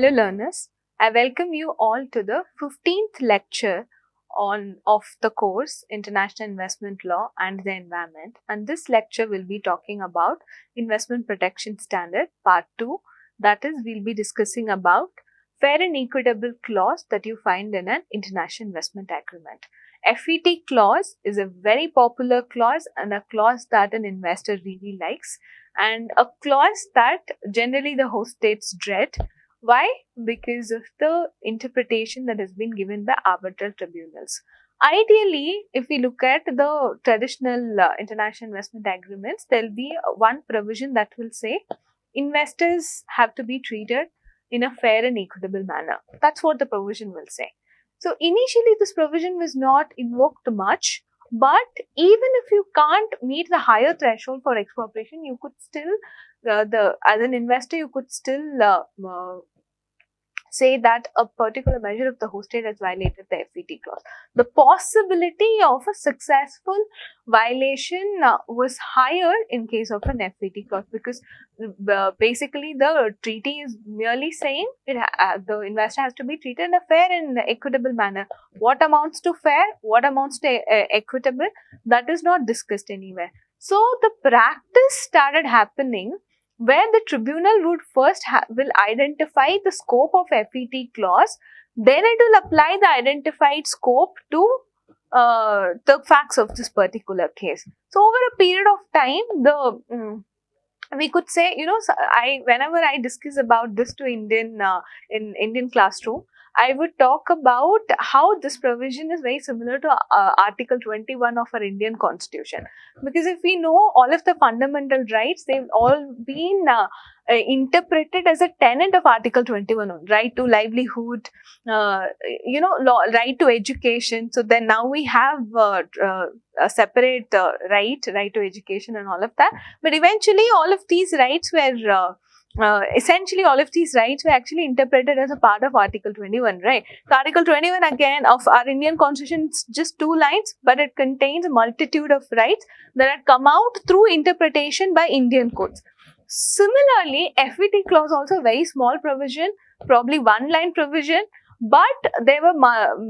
Hello learners, I welcome you all to the 15th lecture of the course International Investment Law and the Environment, and this lecture will be talking about Investment Protection Standard Part 2. That is, we'll be discussing about fair and equitable clause that you find in an international investment agreement. FET clause is a very popular clause and a clause that an investor really likes, and a clause that generally the host states dread. Why? Because of the interpretation that has been given by arbitral tribunals. Ideally, if we look at the traditional international investment agreements, there will be one provision that will say investors have to be treated in a fair and equitable manner. That's what the provision will say. So initially, this provision was not invoked much, but even if you can't meet the higher threshold for expropriation, you could still, as an investor, you could still say that a particular measure of the host state has violated the FET clause. The possibility of a successful violation was higher in case of an FET clause, because basically the treaty is merely saying the investor has to be treated in a fair and equitable manner. What amounts to fair, what amounts to equitable, that is not discussed anywhere. So the practice started happening where the tribunal would first will identify the scope of FET clause, then it will apply the identified scope to the facts of this particular case. So over a period of time, we could say, whenever I discuss about this to in Indian classroom, I would talk about how this provision is very similar to Article 21 of our Indian Constitution. Because if we know all of the fundamental rights, they've all been interpreted as a tenet of Article 21, right to livelihood, right to education. So then now we have a separate right to education and all of that. But eventually all of these rights were essentially all of these rights were actually interpreted as a part of Article 21, right? So Article 21 again of our Indian Constitution is just 2 lines, but it contains a multitude of rights that had come out through interpretation by Indian courts. Similarly, FET clause also a very small provision, probably 1-line provision, but there were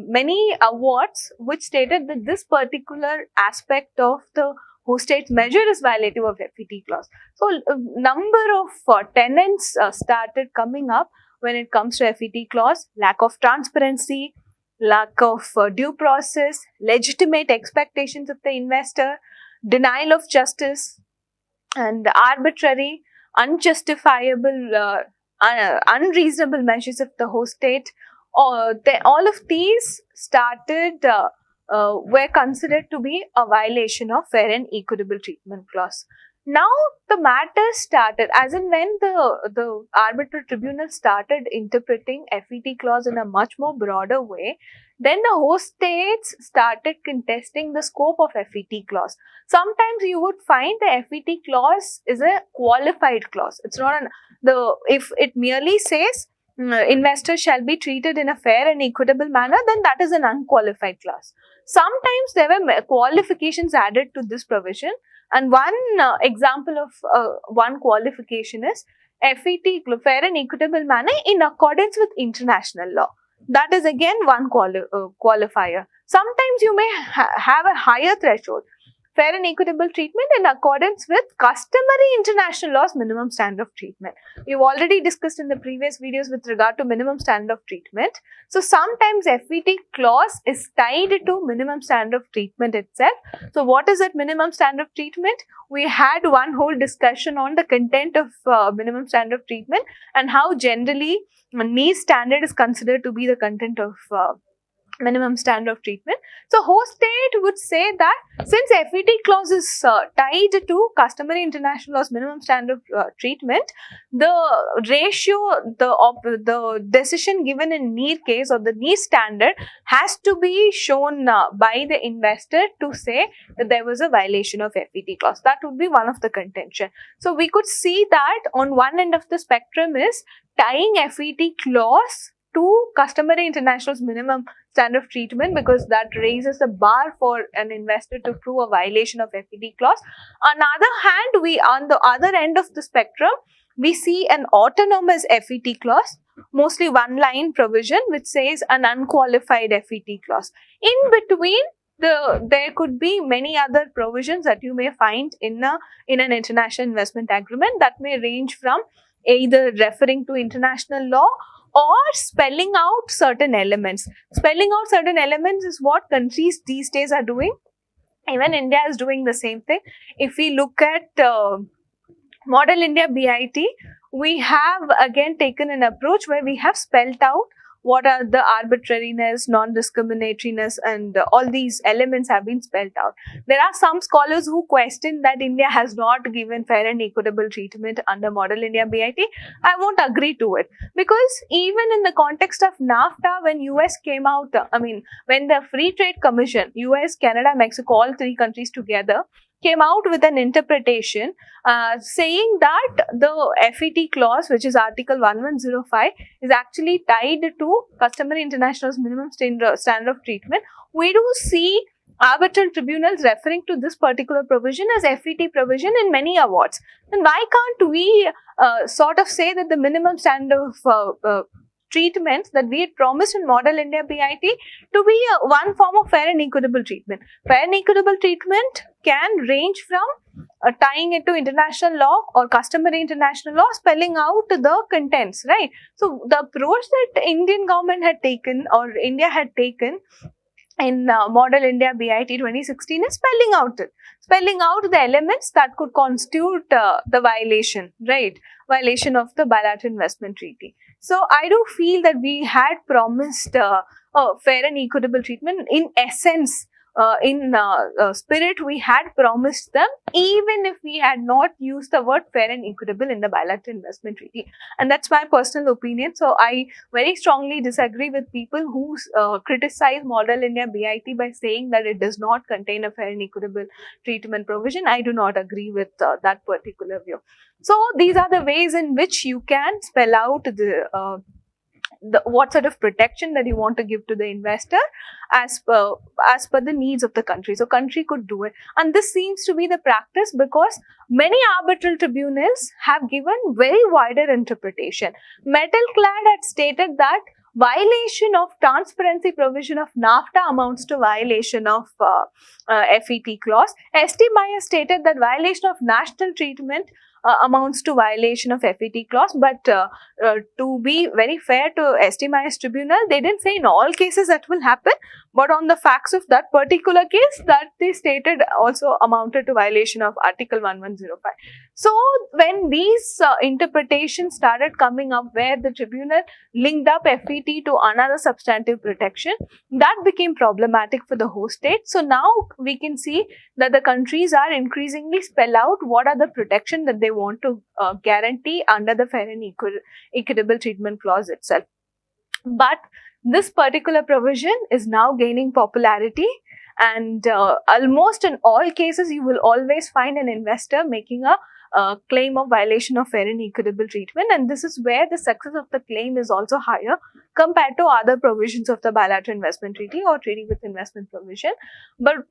many awards which stated that this particular aspect of the host state's measure is violative of FET clause. So, a number of tenets started coming up when it comes to FET clause: lack of transparency, lack of due process, legitimate expectations of the investor, denial of justice, and arbitrary, unjustifiable, unreasonable measures of the host state. All of these started were considered to be a violation of fair and equitable treatment clause. Now the matter started, as in when the arbitral tribunal started interpreting FET clause in a much more broader way, then the host states started contesting the scope of FET clause. Sometimes you would find the FET clause is a qualified clause. It's not if it merely says investors shall be treated in a fair and equitable manner, then that is an unqualified clause. Sometimes there were qualifications added to this provision, and one example of one qualification is FET, fair and equitable manner in accordance with international law. That is again one qualifier. Sometimes you may have a higher threshold: fair and equitable treatment in accordance with customary international laws minimum standard of treatment. We've already discussed in the previous videos with regard to minimum standard of treatment. So sometimes FET clause is tied to minimum standard of treatment itself. So what is that minimum standard of treatment? We had one whole discussion on the content of minimum standard of treatment and how generally Nice standard is considered to be the content of minimum standard of treatment. So host state would say that since FET clause is tied to customary international laws minimum standard of treatment, the ratio, the decision given in NIR case or the NIR standard has to be shown by the investor to say that there was a violation of FET clause. That would be one of the contention. So we could see that on one end of the spectrum is tying FET clause to customary international's minimum standard of treatment, because that raises the bar for an investor to prove a violation of FET clause. On the other hand, on the other end of the spectrum, we see an autonomous FET clause, mostly one line provision which says an unqualified FET clause. In between, there could be many other provisions that you may find in an international investment agreement that may range from either referring to international law or spelling out certain elements. Spelling out certain elements is what countries these days are doing. Even India is doing the same thing. If we look at Model India BIT, we have again taken an approach where we have spelled out what are the arbitrariness, non-discriminatoriness, and all these elements have been spelled out. There are some scholars who question that India has not given fair and equitable treatment under Model India BIT. I won't agree to it, because even in the context of NAFTA, when US came out, when the Free Trade Commission, US, Canada, Mexico, all three countries together, came out with an interpretation saying that the FET clause, which is Article 1105, is actually tied to Customary International's minimum standard of treatment. We do see arbitral tribunals referring to this particular provision as FET provision in many awards. Then why can't we sort of say that the minimum standard of treatment that we had promised in Model India BIT to be one form of fair and equitable treatment? Fair and equitable treatment can range from tying it to international law or customary international law, spelling out the contents, right? So the approach that Indian government had taken, or India had taken in Model India BIT 2016, is spelling out the elements that could constitute the violation, right? Violation of the bilateral investment treaty. So I do feel that we had promised fair and equitable treatment. In essence, in spirit, we had promised them, even if we had not used the word fair and equitable in the bilateral investment treaty. And that's my personal opinion. So I very strongly disagree with people who criticize Model India BIT by saying that it does not contain a fair and equitable treatment provision. I do not agree with that particular view. So these are the ways in which you can spell out the what sort of protection that you want to give to the investor as per the needs of the country. So country could do it, and this seems to be the practice because many arbitral tribunals have given very wider interpretation. Metalclad had stated that violation of transparency provision of NAFTA amounts to violation of FET clause. ST Meyer stated that violation of national treatment amounts to violation of FET clause, but to be very fair to ST Meyer's tribunal, they didn't say in all cases that will happen, but on the facts of that particular case, that they stated also amounted to violation of Article 1105. So when these interpretations started coming up where the tribunal linked up FET to another substantive protection, that became problematic for the host state. So now we can see that the countries are increasingly spell out what are the protection that they want to guarantee under the fair and equitable treatment clause itself. But this particular provision is now gaining popularity, and almost in all cases you will always find an investor making a claim of violation of fair and equitable treatment, and this is where the success of the claim is also higher compared to other provisions of the bilateral investment treaty or treaty with investment provision. But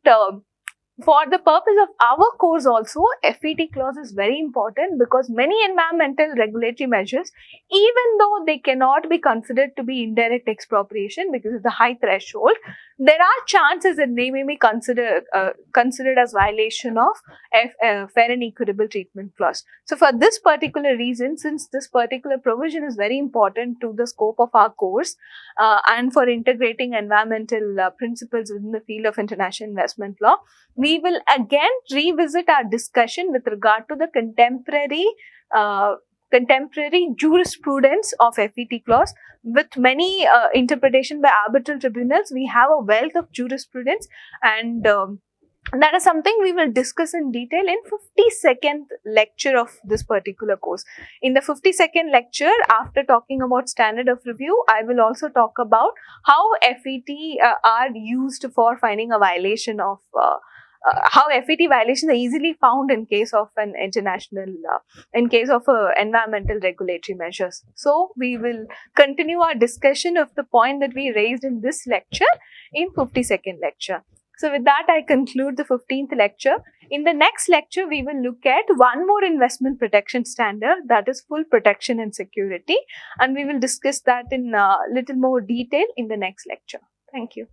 for the purpose of our course also, FET clause is very important because many environmental regulatory measures, even though they cannot be considered to be indirect expropriation because of the high threshold, there are chances that they may be considered as violation of fair and equitable treatment clause. So for this particular reason, since this particular provision is very important to the scope of our course and for integrating environmental principles within the field of international investment law, we will again revisit our discussion with regard to the contemporary jurisprudence of FET clause. With many interpretation by arbitral tribunals, we have a wealth of jurisprudence, and that is something we will discuss in detail in 52nd lecture of this particular course. In the 52nd lecture, after talking about standard of review, I will also talk about how FET are used for finding a violation of how FET violations are easily found in case of an international, in case of environmental regulatory measures. So we will continue our discussion of the point that we raised in this lecture in 52nd lecture. So with that, I conclude the 15th lecture. In the next lecture, we will look at one more investment protection standard, that is full protection and security. And we will discuss that in little more detail in the next lecture. Thank you.